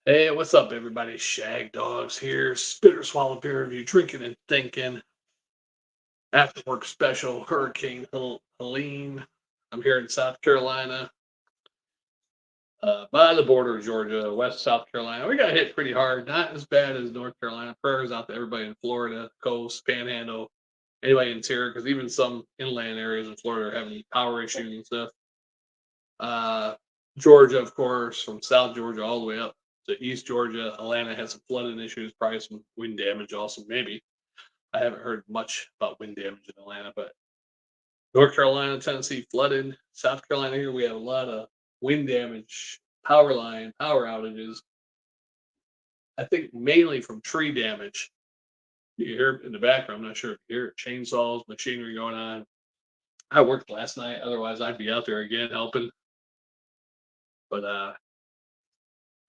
Hey, what's up, everybody? Shagdogs here. Spitter Swallow Beer Review, drinking and thinking. After work special, Hurricane Helene. I'm here in South Carolina, by the border of Georgia, West South Carolina. We got hit pretty hard, not as bad as North Carolina. Prayers out to everybody in Florida, coast, Panhandle, anybody in here, because even some inland areas in Florida are having power issues and stuff. Uh, Georgia, of course, from South Georgia all the way up to East Georgia. Atlanta has some flooding issues, probably some wind damage also, maybe. I haven't heard much about wind damage in Atlanta, but North Carolina, Tennessee flooded. South Carolina here, we have a lot of wind damage, power line, power outages. I think mainly from tree damage. You hear it in the background. I'm not sure if you hear it. Chainsaws, machinery going on. I worked last night. Otherwise, I'd be out there again helping. But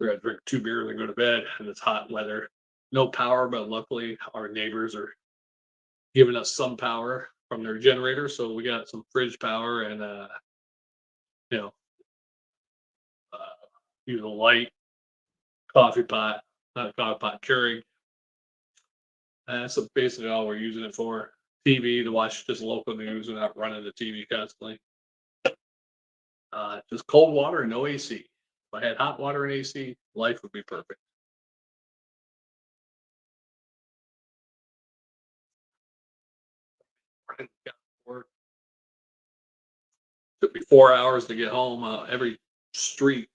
we're gonna drink 2 beers and go to bed, and it's hot weather. No power, but luckily our neighbors are giving us some power from their generator, so we got some fridge power and you know, uh, use a light coffee pot, not a coffee pot, Keurig. That's basically all we're using it for. TV to watch just local news without running the TV constantly. Just cold water and no AC. If I had hot water and AC, life would be perfect. Got work. Took me 4 hours to get home. Every street,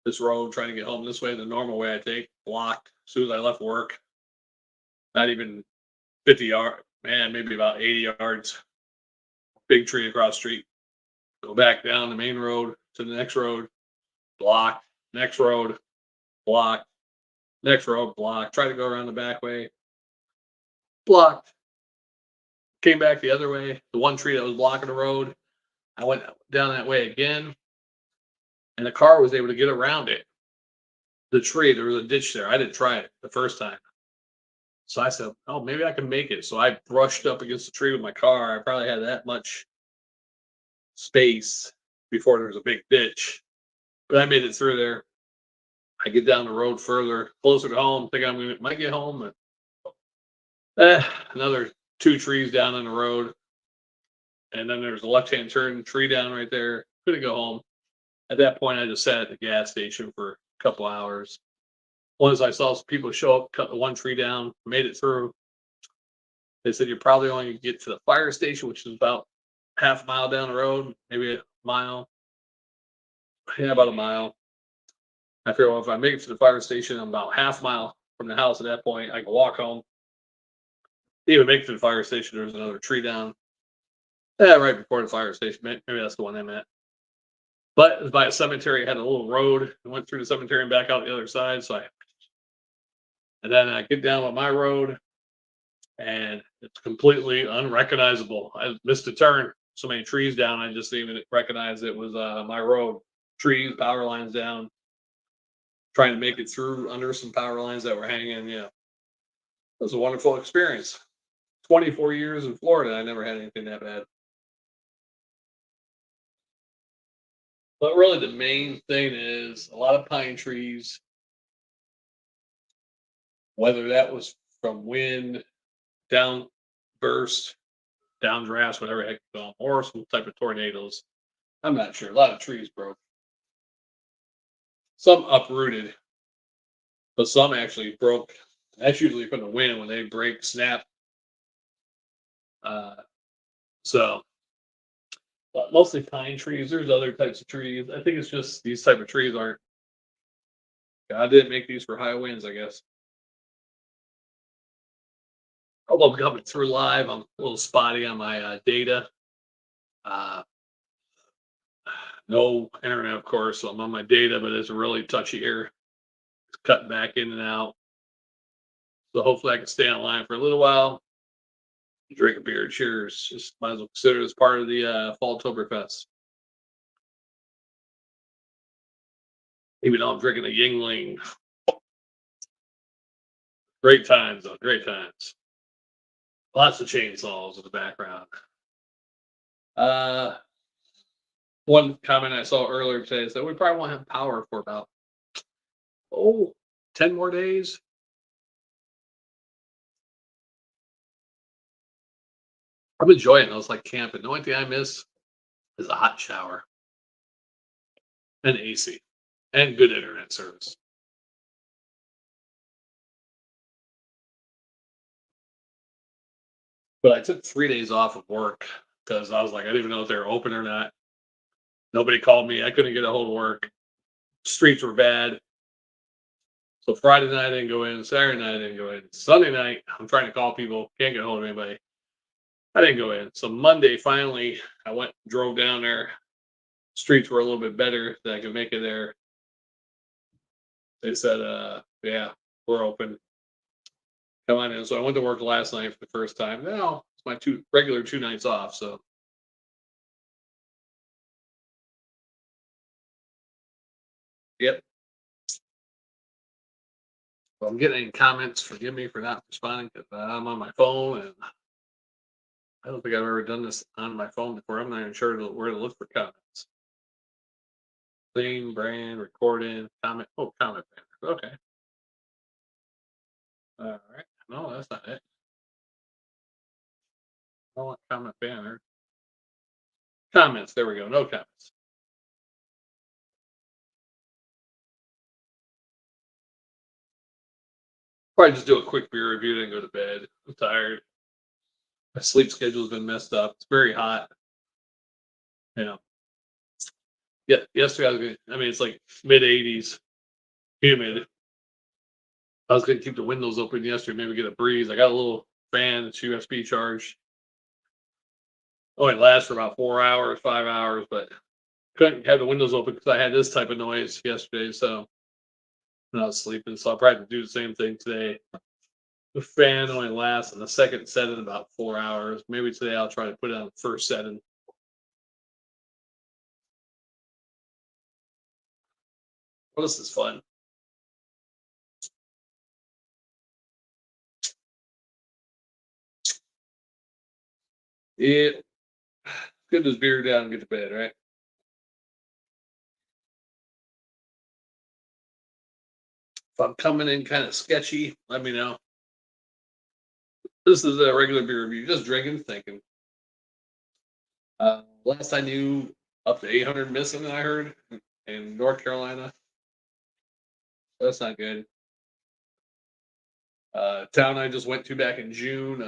this road, trying to get home this way, the normal way I take, blocked. As soon as I left work, not even 50 yards, man, maybe about 80 yards. Big tree across the street. Go back down the main road to the next road, blocked. Next road, blocked. Next road, blocked. Try to go around the back way, blocked. Came back the other way. The one tree that was blocking the road, I went down that way again, and the car was able to get around it. The tree, there was a ditch there. I didn't try it the first time. So I said, "Oh, maybe I can make it." So I brushed up against the tree with my car. I probably had that much space before there was a big ditch, but I made it through there. I get down the road further, closer to home. Think I'm gonna might get home, and another two trees down on the road, and then there's a left-hand turn tree down right there. Couldn't go home. At that point, I just sat at the gas station for a couple hours. Once I saw some people show up, cut the one tree down, made it through. They said you're probably only gonna get to the fire station, which is about half a mile down the road, maybe a mile. Yeah, about a mile. I figure, well, if I make it to the fire station, I'm about half mile from the house at that point. I can walk home. Even make it to the fire station, there's another tree down. Yeah, right before the fire station. Maybe that's the one I'm at. But it was by a cemetery. It had a little road. I went through the cemetery and back out the other side. And then I get down on my road, and it's completely unrecognizable. I missed a turn. So many trees down. I just didn't even recognize it was my road. Trees, power lines down. Trying to make it through under some power lines that were hanging. Yeah, it was a wonderful experience. 24 years in Florida, I never had anything that bad. But really, the main thing is a lot of pine trees, whether that was from wind, downburst, downdrafts, whatever heck you call them, or some type of tornadoes. I'm not sure. A lot of trees broke. Some uprooted, but some actually broke. That's usually from the wind when they break, snap. Uh, so, but mostly pine trees. There's other types of trees. I think it's just these type of trees aren't. God didn't make these for high winds, I guess. Although I'm coming through live, I'm a little spotty on my data. Uh, no internet, of course, so I'm on my data, but it's really touchy here. It's cutting back in and out. So hopefully I can stay online for a little while. Drink a beer. Cheers. Just might as well consider this part of the Falltoberfest. Even though I'm drinking a Yingling. Great times, though. Great times. Lots of chainsaws in the background. Uh, One comment I saw earlier today is that we probably won't have power for about Oh, 10 more days. I'm enjoying those like camping. The only thing I miss is a hot shower and AC and good internet service. But I took 3 days off of work because I was like, I didn't even know if they were open or not. Nobody called me. I couldn't get a hold of work. Streets were bad. So Friday night I didn't go in. Saturday night I didn't go in. Sunday night I'm trying to call people. Can't get a hold of anybody. I didn't go in. So Monday finally I went drove down there. Streets were a little bit better that I could make it there. They said, yeah, we're open. Come on in. So I went to work last night for the first time. Now it's my two regular 2 nights off. So yep. If I'm getting any comments, forgive me for not responding because I'm on my phone and I don't think I've ever done this on my phone before. I'm not even sure where to look for comments. Theme, brand, recording, comment. Oh, comment banner. Okay. All right. No, that's not it. I want comment banner. Comments. There we go. No comments. Probably just do a quick beer review and go to bed. I'm tired. My sleep schedule's been messed up. It's very hot. You know. Yeah. Yesterday I was gonna, I mean it's like mid 80s, humid. I was gonna keep the windows open yesterday, maybe get a breeze. I got a little fan that's USB charged. Only lasts for about 4 hours, 5 hours, but couldn't have the windows open because I had this type of noise yesterday. So when I was sleeping, so I'll probably do the same thing today. The fan only lasts on the second set in about 4 hours. Maybe today I'll try to put it on the first setting. Well, this is fun. Yeah, get this beer down and get to bed, right? If I'm coming in kind of sketchy, let me know. This is a regular beer review, just drinking, thinking. Last I knew, up to 800 missing, I heard in North Carolina. That's not good. Town I just went to back in June.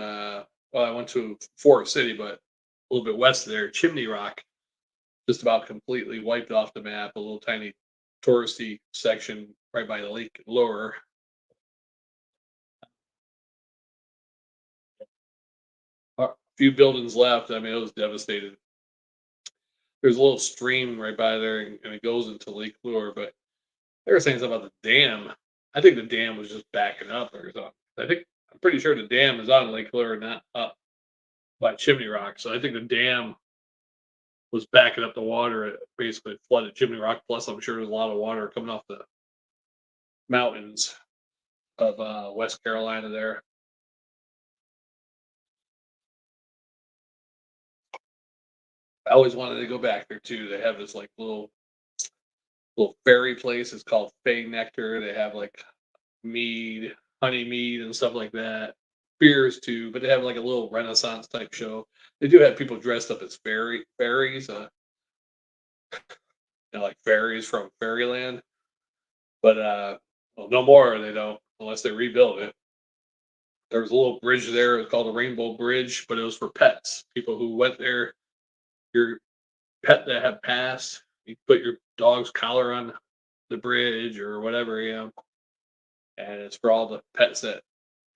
Well, I went to Forest City, but a little bit west of there, Chimney Rock, just about completely wiped off the map. A little tiny touristy section right by the lake lower. A few buildings left. I mean, it was devastated. There's a little stream right by there, and it goes into Lake Lure. But they were saying something about the dam. I think the dam was just backing up or something. I'm pretty sure the dam is on Lake Lure, not up by Chimney Rock. So I think the dam was backing up the water. It basically flooded Chimney Rock. Plus, I'm sure there's a lot of water coming off the mountains of West Carolina there. I always wanted to go back there too. They have this like little ferry place. It's called Fay Nectar. They have like mead, honey mead, and stuff like that. Beers too, but they have like a little Renaissance type show. They do have people dressed up as fairies, like fairies from fairyland. But well, no more they don't unless they rebuild it. There was a little bridge there. It was called the Rainbow Bridge, but it was for pets. People who went there, your pet that had passed, you put your dog's collar on the bridge or whatever, and it's for all the pets that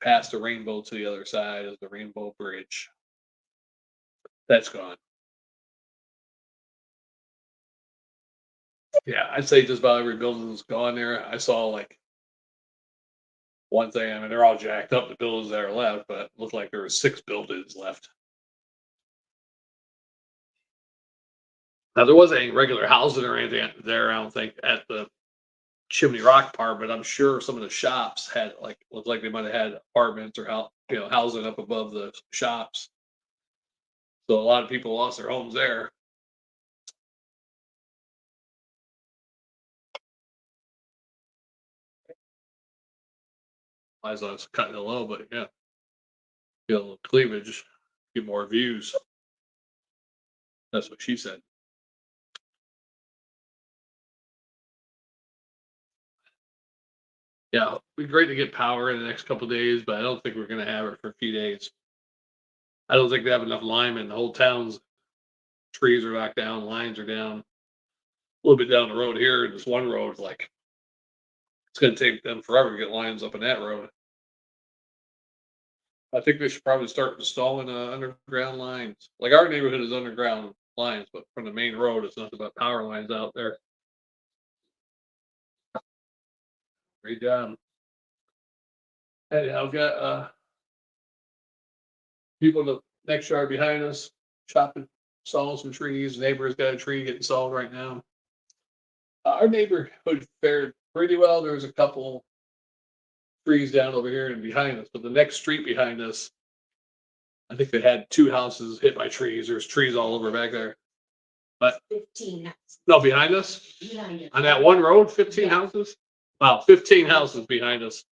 passed the rainbow to the other side of the Rainbow Bridge. That's gone. Yeah, I'd say just about every building's gone there. I saw like one thing. I mean, they're all jacked up, the buildings that are left, but it looked like there were 6 buildings left. Now there wasn't any regular housing or anything there, I don't think, at the Chimney Rock part, but I'm sure some of the shops had like looked like they might have had apartments or housing up above the shops. So a lot of people lost their homes there. as I was cutting it low, but yeah, get a little cleavage, get more views. That's what she said. Yeah, it'd be great to get power in the next couple days, but I don't think we're gonna have it for a few days. I don't think they have enough linemen. The whole town's trees are knocked down, lines are down. A little bit down the road here, this one road, like it's gonna take them forever to get lines up in that road. I think they should probably start installing underground lines. Like our neighborhood is underground lines, but from the main road, it's nothing but power lines out there. Great job. Hey, I've got people in the next yard behind us chopping, sawing some trees. Neighbor's got a tree getting sawed right now. Our neighborhood fared pretty well. There's a couple trees down over here and behind us, but the next street behind us, I think they had two houses hit by trees. There's trees all over back there. But 15. no, behind us Behind it. on that one road, 15 Yeah. houses. Wow, 15 houses behind us.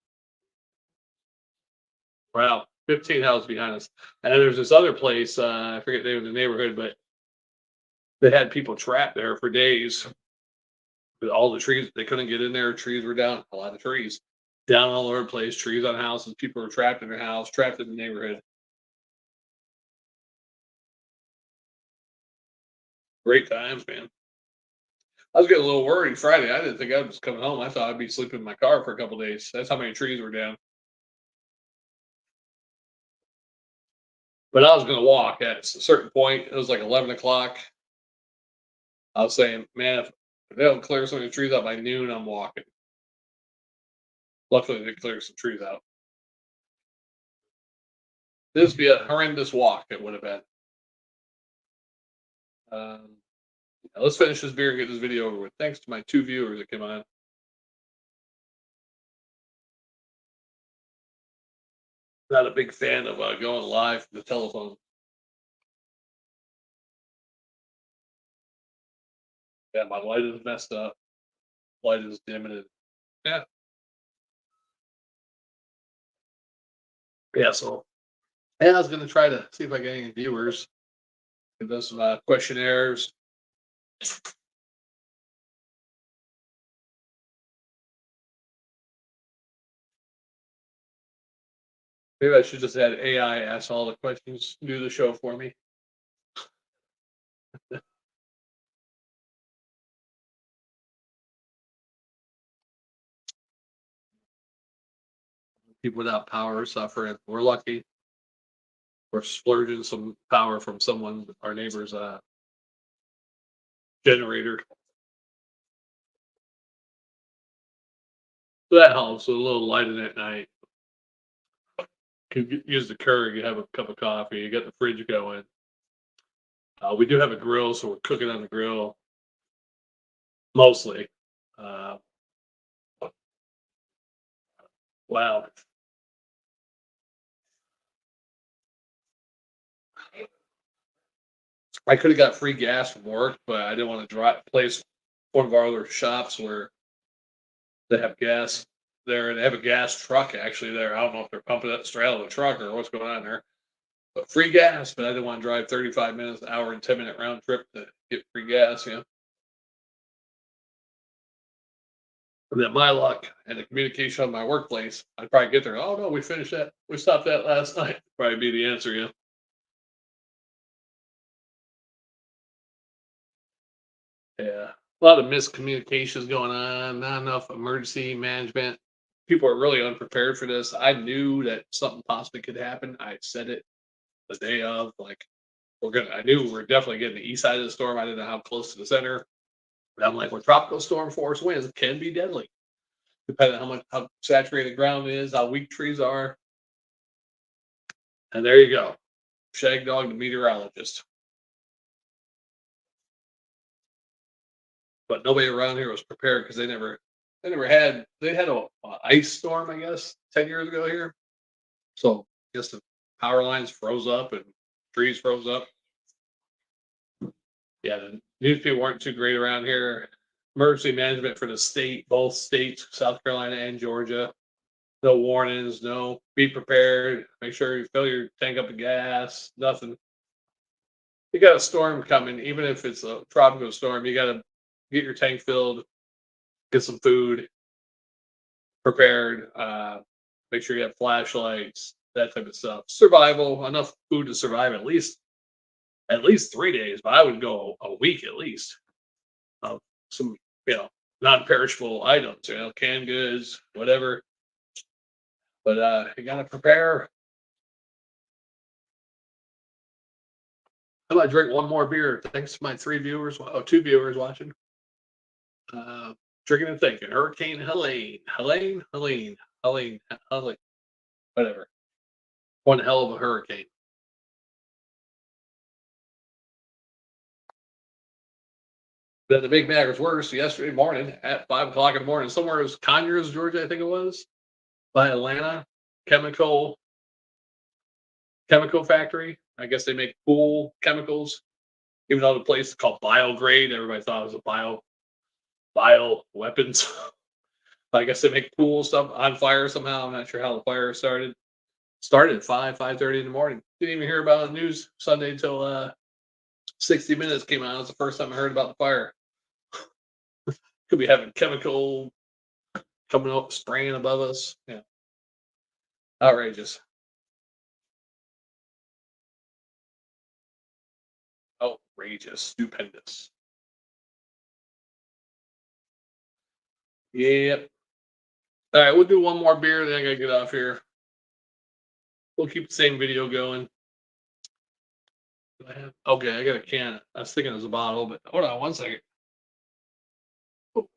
Wow, 15 houses behind us. And then there's this other place. I forget the name of the neighborhood, but they had people trapped there for days. With all the trees, they couldn't get in there. Trees were down. A lot of trees down all over the place. Trees on houses. People were trapped in their house, trapped in the neighborhood. Great times, man. I was getting a little worried Friday. I didn't think I was coming home. I thought I'd be sleeping in my car for a couple days. That's how many trees were down. But I was going to walk at a certain point. It was like 11 o'clock. I was saying, man, if they don't clear some of the trees out by noon, I'm walking. Luckily, they cleared some trees out. This would be a horrendous walk. It would have been. Um, let's finish this beer and get this video over with. Thanks to my 2 viewers that came on. Not a big fan of going live from the telephone. Yeah, my light is messed up. Light is dimming. Yeah, yeah. So, yeah, I was gonna try to see if I get any viewers. Give them some questionnaires. Maybe I should just add AI ask all the questions, do the show for me. People without power are suffering. We're lucky. We're splurging some power from someone, our neighbor's generator. So that helps with a little light in at night. Use the Keurig. You have a cup of coffee. You got the fridge going. We do have a grill, so we're cooking on the grill mostly. Uh, wow. I could have got free gas from work, but I didn't want to drive place one of our other shops where they have gas there, and they have a gas truck actually there. I don't know if they're pumping it straight out of the truck or what's going on there. But free gas, but I didn't want to drive 35 minutes, hour and 10-minute round trip to get free gas, And then my luck and the communication on my workplace, I'd probably get there. Oh no, we finished that. We stopped that last night. Probably be the answer. Yeah. A lot of miscommunications going on, not enough emergency management. People are really unprepared for this. I knew that something possibly could happen. I said it the day of, like I knew we are definitely getting the east side of the storm. I didn't know how close to the center. But I'm like, well, tropical storm force winds can be deadly, depending on how saturated the ground is, how weak trees are. And there you go. Shagdog, the meteorologist. But nobody around here was prepared because they had a ice storm, I guess, 10 years ago here. So I guess the power lines froze up and trees froze up. Yeah, the news people weren't too great around here. Emergency management for the state, both states, South Carolina and Georgia. No warnings, no be prepared. Make sure you fill your tank up with gas. Nothing. You got a storm coming, even if it's a tropical storm. You got to get your tank filled, get some food prepared. Make sure you have flashlights, that type of stuff. Survival, enough food to survive at least 3 days, but I would go a week at least of some, non-perishable items, canned goods, whatever. But you gotta prepare. I might drink one more beer. Thanks to my three viewers, two viewers watching. Uh, Drinking and thinking. Hurricane Helene, Helene, whatever. One hell of a hurricane. Then the big matters worse. Yesterday morning at 5 o'clock in the morning, somewhere it was Conyers, Georgia, I think it was, by Atlanta, chemical chemical factory. I guess they make pool chemicals. Even though the place is called Biograde, everybody thought it was a bio weapons. I guess they make pool stuff on fire somehow. I'm not sure how the fire started. Started at 5:30 in the morning. Didn't even hear about it on the news Sunday until 60 Minutes came out. It was the first time I heard about the fire. Could be having chemical coming up, spraying above us. Yeah, outrageous. Outrageous. Stupendous. Yep. All right, we'll do one more beer, then I gotta get off here. We'll keep the same video going. Okay, I got a can. I was thinking it was a bottle, but hold on one second. Oh,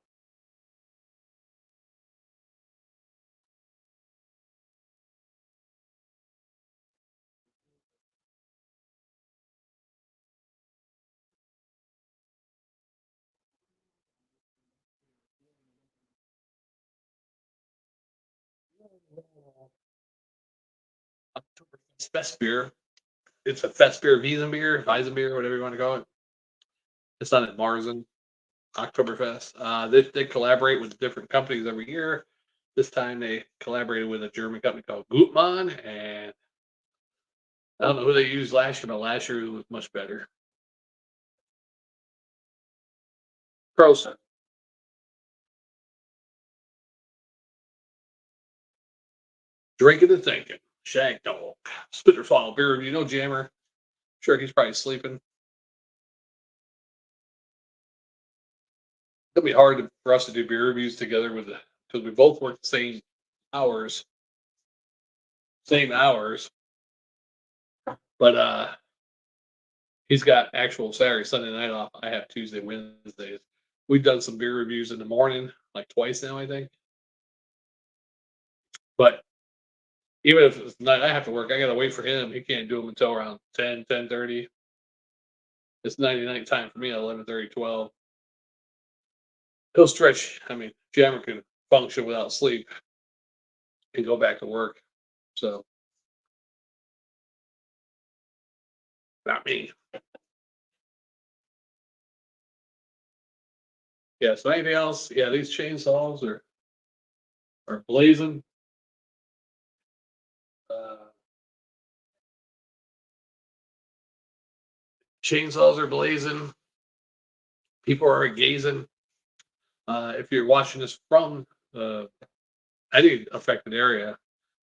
Oktoberfest Best beer. It's a Fest beer, Weizen beer, whatever you want to call it. It's not at Marzen, Oktoberfest. They collaborate with different companies every year. This time they collaborated with a German company called Gutmann, and I don't know who they used last year, but last year was much better. Prost. Drinking and thinking. Shagdog. Spitter Fall beer. You know Jammer? Sure, he's probably sleeping. It'll be hard for us to do beer reviews together with the because we both work the hours, same hours. But he's got actual Saturday, Sunday night off. I have Tuesday, Wednesdays. We've done some beer reviews in the morning, like twice now, I think. But even if it's night, I have to work. I gotta wait for him. He can't do them until around 10:30. It's 99 time for me at 11:30, 12. He'll stretch. I mean, Jammer can function without sleep and go back to work. So not me. Yeah. So anything else? Yeah, these chainsaws are blazing. Uh, Chainsaws are blazing. People are gazing. If you're watching this from any affected area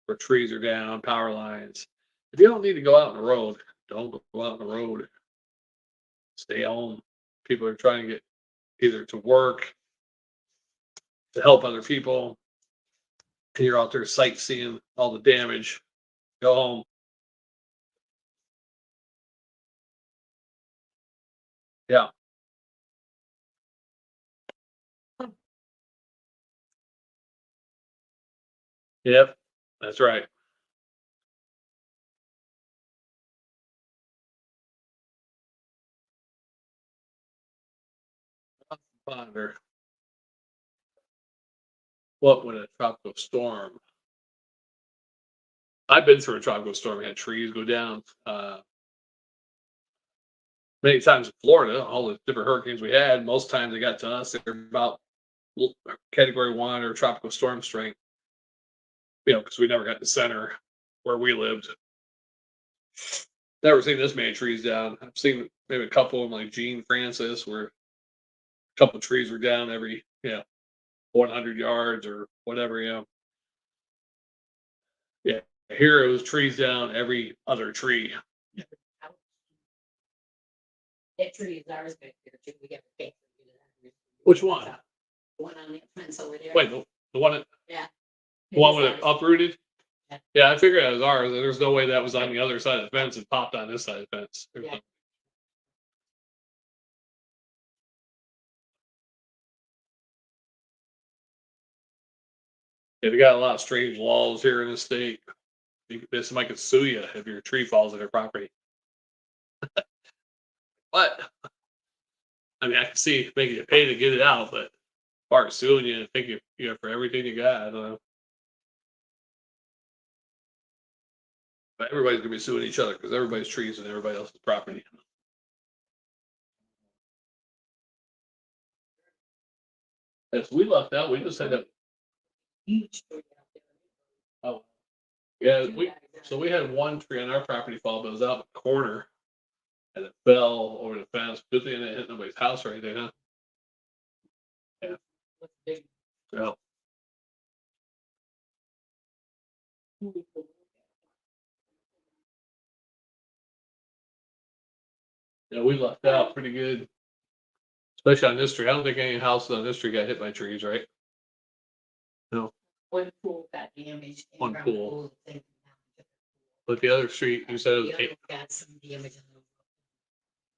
where trees are down, power lines, if you don't need to go out on the road, don't go out on the road. Stay home. People are trying to get either to work, to help other people, and you're out there sightseeing all the damage. Go home. Yeah. Yep. That's right. Ponder what would a tropical storm. I've been through a tropical storm. We had trees go down. Many times in Florida, all the different hurricanes we had, most times they got to us, they were about category one or tropical storm strength. Because we never got the center where we lived. Never seen this many trees down. I've seen maybe a couple of them like Gene Francis, where a couple trees were down every 100 yards or whatever. Yeah. Here it was trees down every other tree. That tree is ours back there too. We got to pay for that. Which one? The one on the fence over there. Wait, the one, Yeah. the one It with is it ours. uprooted? Yeah. Yeah, I figured it was ours. There's no way that was on the other side of the fence and popped on this side of the fence. Yeah. Yeah, they got a lot of strange laws here in the state. Somebody could sue you if your tree falls on their property. But I mean, I can see making you pay to get it out, but as far as suing you and take you for everything you got, I don't know. But everybody's gonna be suing each other because everybody's trees and everybody else's property. As we left out, we just had that. Huge tree out there. Oh, yeah, Two we guys out so we had one tree on our property fall, but it was out in the corner and it fell over the fence. Good thing it hit nobody's house or anything, huh? Yeah. with big- Well, yeah, we lucked out pretty good, especially on this tree. I don't think any houses on this tree got hit by trees, right? No, One pool got damaged. and One around pool. the thing. but the other street, you said it was The other eight. got some damage on the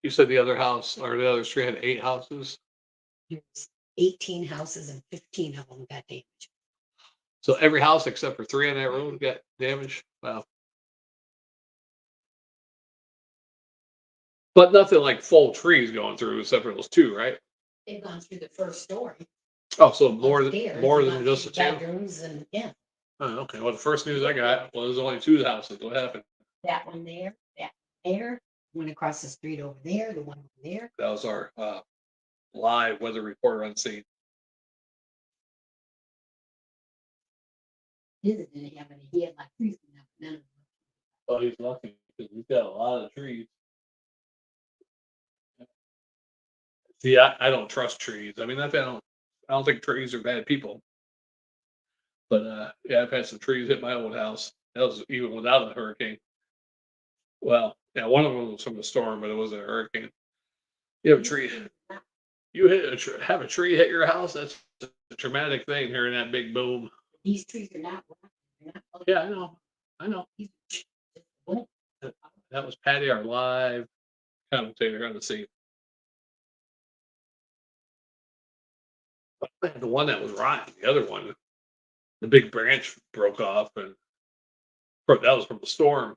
You said the other house or the other street had 8 houses. There's 18 houses and 15 of them got damaged. So every house except for 3 on that road got damaged. Wow. But nothing like full trees going through except for those 2, right? They've gone through the first story. Oh, so more upstairs, more and than gone just through the 2. bedrooms and yeah, Oh, okay. Well, the first news I got was only 2 houses. What happened? that one there, one across the street over there, the one over there. That was our live weather reporter on scene. His didn't have any. He had like trees, but none of them. Oh, he's lucky because he's got a lot of trees. See, I don't trust trees. I mean, I don't think trees are bad people. But yeah, I've had some trees hit my old house. That was even without a hurricane. Well, yeah, one of them was from a storm, but it wasn't a hurricane. You have a tree. You have a tree hit your house. That's a traumatic thing. Hearing that big boom. These trees are not. They're not Yeah, I know. I know. These are just wood. That was Patty, our live commentator on the scene. The one that was rotten, the other one, the big branch broke off, and that was from the storm,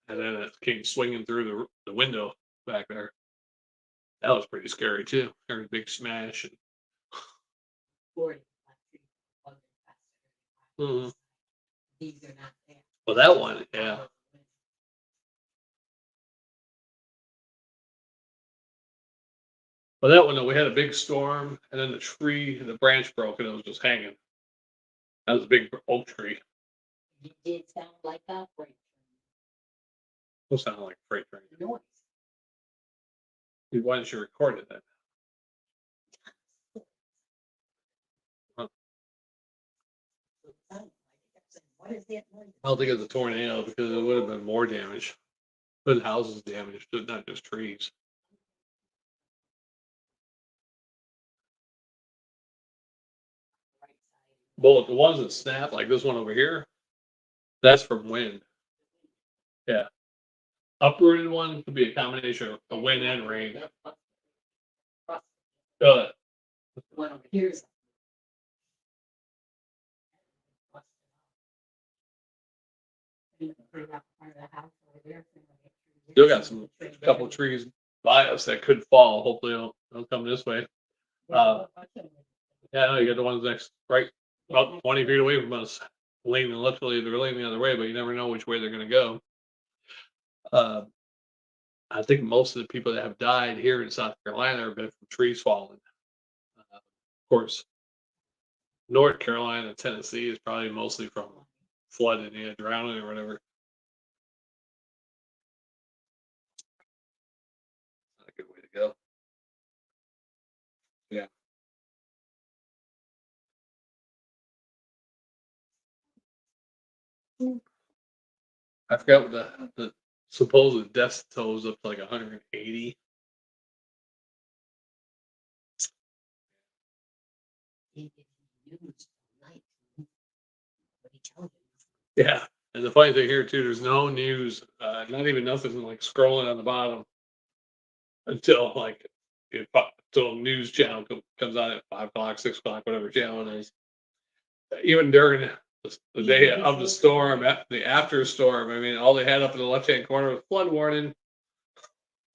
and then it came swinging through the window back there. That was pretty scary too. There was a big smash. And, 40 trees. Mhm. These are not there. Well, that one, yeah. Well, that one, we had a big storm, and then the branch broke, and it was just hanging. That was a big oak tree. It did sound like a freight It sounded like a freight train. noise. Why didn't you record it then? Huh. It sounded like it. I said, what is that noise? I don't think it was a tornado because it would have been more damage. But houses damaged, not just trees. Right side. Well, the ones that snap, like this one over here, that's from wind. Yeah. Uprooted one could be a combination of wind and rain. Uh, One over here is. Still got a couple of trees by us that could fall. Hopefully, they'll come this way. Yeah, no, you got the ones next, right, about 20 feet away from us, leaning literally, they're leaning the other way, but you never know which way they're going to go. I think most of the people that have died here in South Carolina have been from trees falling. Of course, North Carolina and Tennessee is probably mostly from flooding, yeah, drowning or whatever. Not a good way to go. Yeah. I forgot what the supposed death toll was up to like 180. He did news night. What he tell you? Yeah. And the funny thing here too, there's no news, not even nothing like scrolling on the bottom until like until news channel comes on at 5 o'clock, 6 o'clock, whatever channel it is. Even during the day Even of the before. storm, the after storm, I mean, all they had up in the left hand corner was flood warning,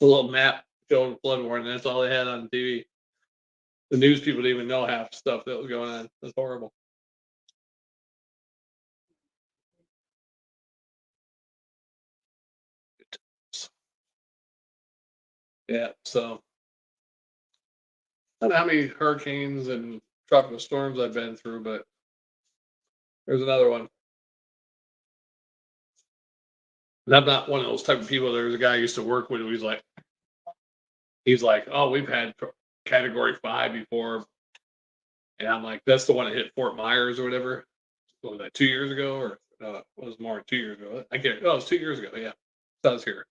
a little map showing flood warning. That's all they had on TV. The news people didn't even know half the stuff that was going on. It's horrible. Yeah. So I don't know how many hurricanes and tropical storms I've been through, but there's another one. And I'm not one of those type of people. There's a guy I used to work with who he's like, oh, we've had category 5 before. And I'm like, that's the one that hit Fort Myers or whatever. What was that, 2 years ago? Or it was more than 2 years ago. I can't, oh, it was 2 years ago. Yeah. Sounds here.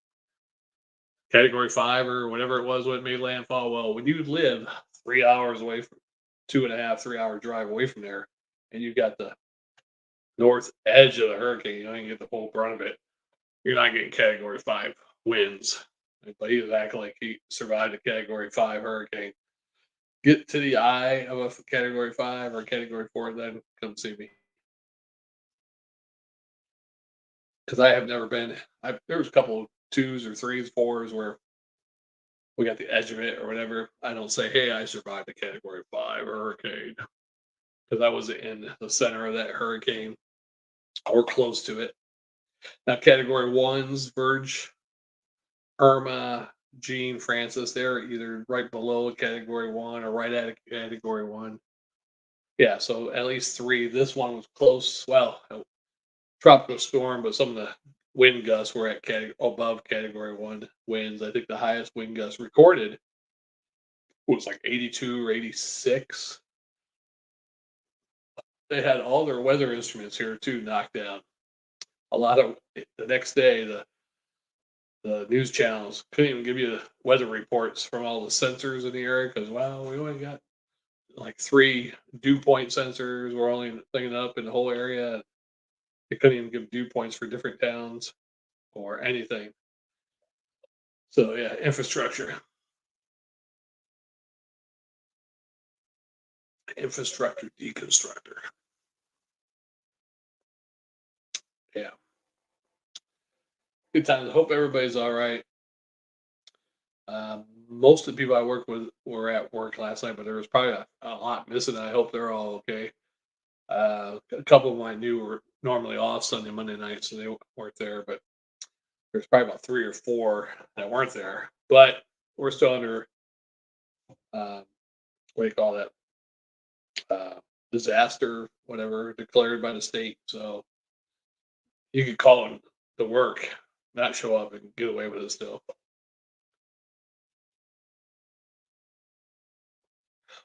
Category 5 or whatever it was when it made landfall. Well, when you live 3 hours away from 2.5, 3 hour drive away from there, and you got the north edge of the hurricane, you don't even get the full brunt of it. You're not getting category 5 winds. But he was acting like he survived a category 5 hurricane. Get to the eye of a category 5 or category 4, then come see me. Because I have never been, there was a couple of 2s or 3s, 4s where we got the edge of it or whatever. I don't say, hey, I survived a category 5 hurricane because I was in the center of that hurricane or close to it. Now, category 1s, Verge, Irma, Gene, Francis, they're either right below a category 1 or right at a category 1. Yeah, so at least 3. This one was close. Well, tropical storm, but some of the wind gusts were at above category 1 winds. I think the highest wind gust recorded was like 82 or 86. They had all their weather instruments here too knocked down. A lot of the next day, the news channels couldn't even give you weather reports from all the sensors in the area because, well, we only got like 3 dew point sensors. We're only thinking up in the whole area. They couldn't even give dew points for different towns or anything. So yeah, infrastructure deconstructor. Yeah, good times. I hope everybody's all right. Most of the people I work with were at work last night, but there was probably a lot missing. I hope they're all okay. A couple of them I knew were normally off Sunday, Monday night, so they weren't there. But there's probably about 3 or 4 that weren't there. But we're still under what do you call that? Disaster, whatever, declared by the state. So you could call them to work, not show up, and get away with it still.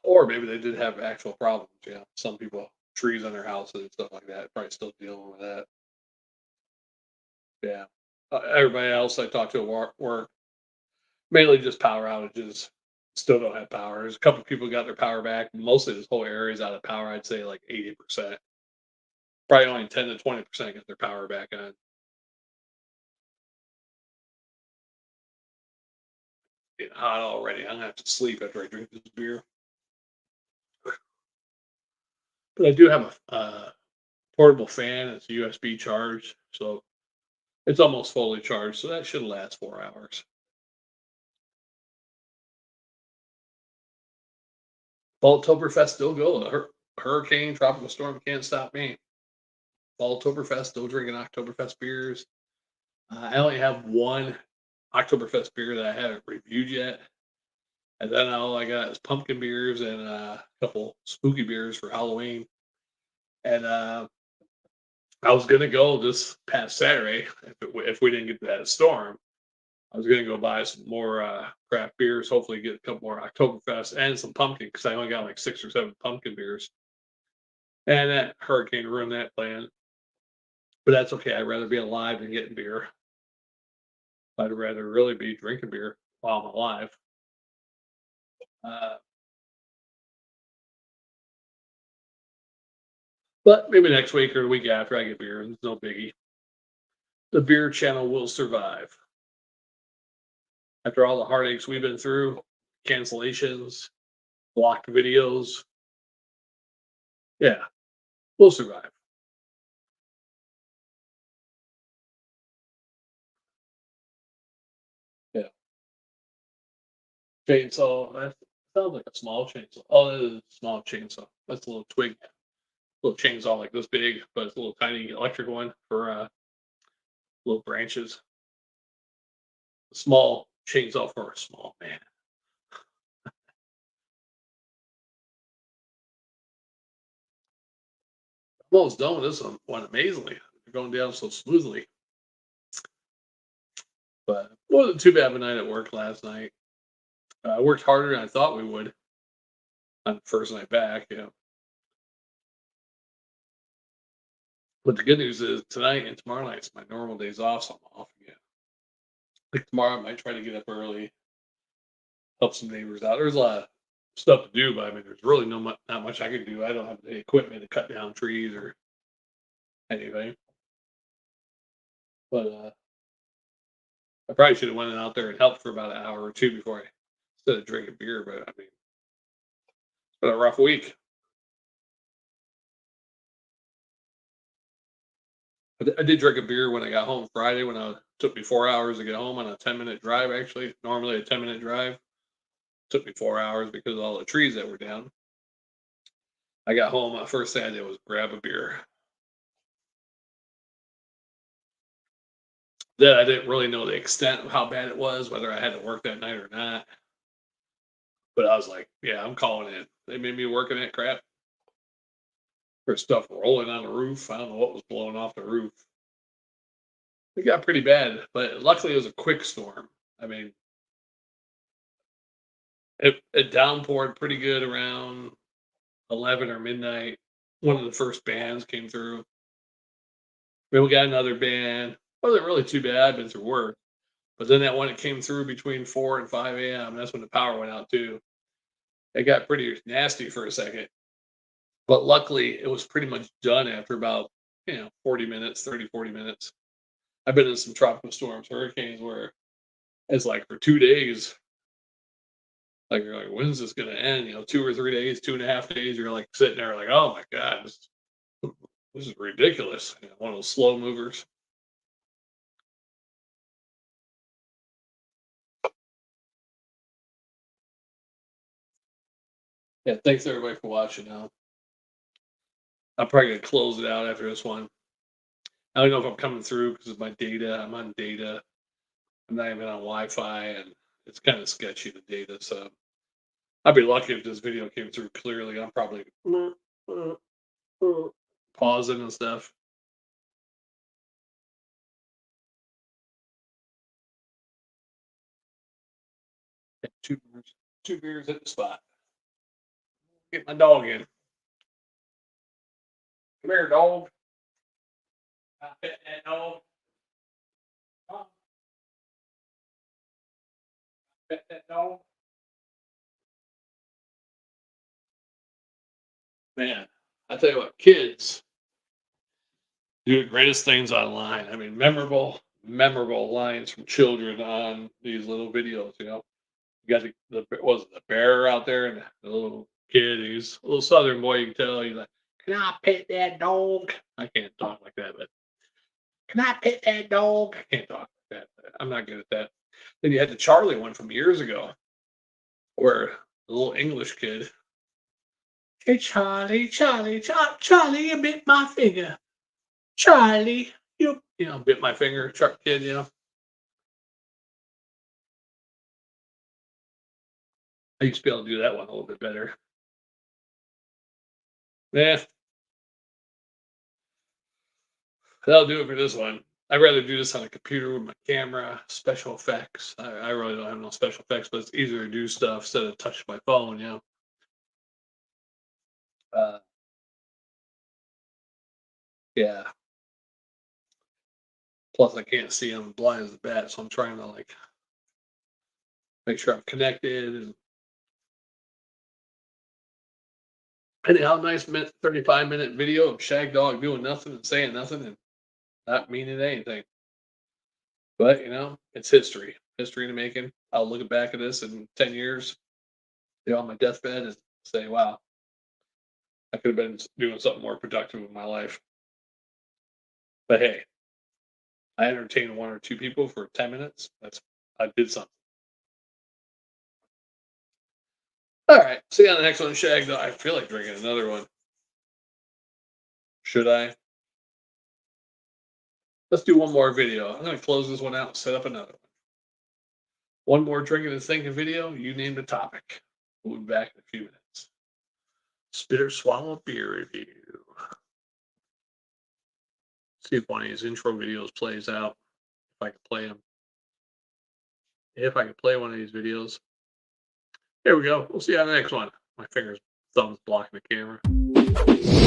Or maybe they did have actual problems. Yeah, some people trees on their houses and stuff like that. Probably still dealing with that. Yeah. Everybody else I talked to at work, mainly just power outages. Still don't have power. There's a couple people got their power back. Mostly this whole area is out of power. I'd say like 80%. Probably only 10 to 20% get their power back on. Getting hot already. I'm gonna have to sleep after I drink this beer. But I do have a portable fan. It's USB charged, so it's almost fully charged. So that should last 4 hours. Falltoberfest still go. Hurricane, tropical storm can't stop me. Falltoberfest, still drinking Oktoberfest beers. I only have one Oktoberfest beer that I haven't reviewed yet. And then all I got is pumpkin beers and a couple spooky beers for Halloween. And I was gonna go this past Saturday if we didn't get that storm. I was gonna go buy some more craft beers. Hopefully, get a couple more Oktoberfest and some pumpkin because I only got like 6 or 7 pumpkin beers. And that hurricane ruined that plan. But that's okay. I'd rather be alive than getting beer. I'd rather really be drinking beer while I'm alive. Uh, but maybe next week or the week after I get beer. It's no biggie. The beer channel will survive. After all the heartaches we've been through, cancellations, blocked videos, yeah, we'll survive. Yeah. Chainsaw. That sounds like a small chainsaw. Oh, that is a small chainsaw. That's a little twig, little chainsaw like this big, but it's a little tiny electric one for little branches. A small chainsaw for a small man. I'm almost done with this one amazingly. They're going down so smoothly. But it wasn't too bad of a night at work last night. I worked harder than I thought we would on the first night back, you know. But the good news is tonight and tomorrow night's my normal days off, so I'm off again. Like tomorrow, I might try to get up early, help some neighbors out. There's a lot of stuff to do, but I mean, there's really not much I can do. I don't have the equipment to cut down trees or anything. But I probably should have went out there and helped for about an hour or two before I instead of drinking beer. But I mean, it's been a rough week. I did drink a beer when I got home Friday when took me 4 hours to get home on a 10-minute drive. Actually, normally a 10-minute drive took me 4 hours because of all the trees that were down. I got home. First thing I did was grab a beer. Then I didn't really know the extent of how bad it was, whether I had to work that night or not. But I was like, yeah, I'm calling in. They made me work in that crap. There's stuff rolling on the roof. I don't know what was blowing off the roof. It got pretty bad, but luckily it was a quick storm. I mean, it downpoured pretty good around 11 or midnight. One of the first bands came through. Then we got another band. Wasn't really too bad. I've been through work. But then that one that came through between 4 and 5 a.m., that's when the power went out too. It got pretty nasty for a second. But luckily, it was pretty much done after about, 40 minutes, 30, 40 minutes. I've been in some tropical storms, hurricanes where it's like for 2 days, like you're like, when's this gonna end? 2 or 3 days, 2.5 days, you're like sitting there like, oh my God, this is ridiculous. One of those slow movers. Yeah, thanks everybody for watching now. I'm probably gonna close it out after this one. I don't know if I'm coming through because of my data. I'm on data. I'm not even on Wi-Fi, and it's kind of sketchy the data. So I'd be lucky if this video came through clearly. I'm probably pausing and stuff. Two beers at the spot. Get my dog in. Come here, dog. I pet that dog. Come pet that dog. Man, I tell you what, kids do the greatest things online. I mean, memorable lines from children on these little videos. You got was it the bear out there and the little kid? He's a little southern boy. You can tell he's like, "Can I pet that dog?" I can't talk like that, but can I pet that dog? I can't talk like that. I'm not good at that. Then you had the Charlie one from years ago, where the little English kid, "Hey Charlie, Charlie, Charlie, you bit my finger. Charlie, you bit my finger." Sharp kid, I used to be able to do that one a little bit better. Yeah, That'll do it for this one. I'd rather do this on a computer with my camera, special effects. I really don't have no special effects, but it's easier to do stuff instead of touching my phone, you know. Uh, yeah. Plus, I can't see. I'm blind as a bat, so I'm trying to like make sure I'm connected. And anyhow, nice 35-minute video of Shagdog doing nothing and saying nothing and not meaning anything. But it's history. History in the making. I'll look back at this in 10 years, on my deathbed, and say, "Wow, I could have been doing something more productive with my life." But hey, I entertained one or two people for 10 minutes. I did something. All right. See you on the next one, Shagdog. I feel like drinking another one. Should I? Let's do one more video. I'm gonna close this one out and set up another one. One more drinking and thinking video. You name the topic. We'll be back in a few minutes. Spitter swallow beer review. See if one of these intro videos plays out. If I can play them. If I can play one of these videos. Here we go. We'll see you on the next one. My thumb's blocking the camera.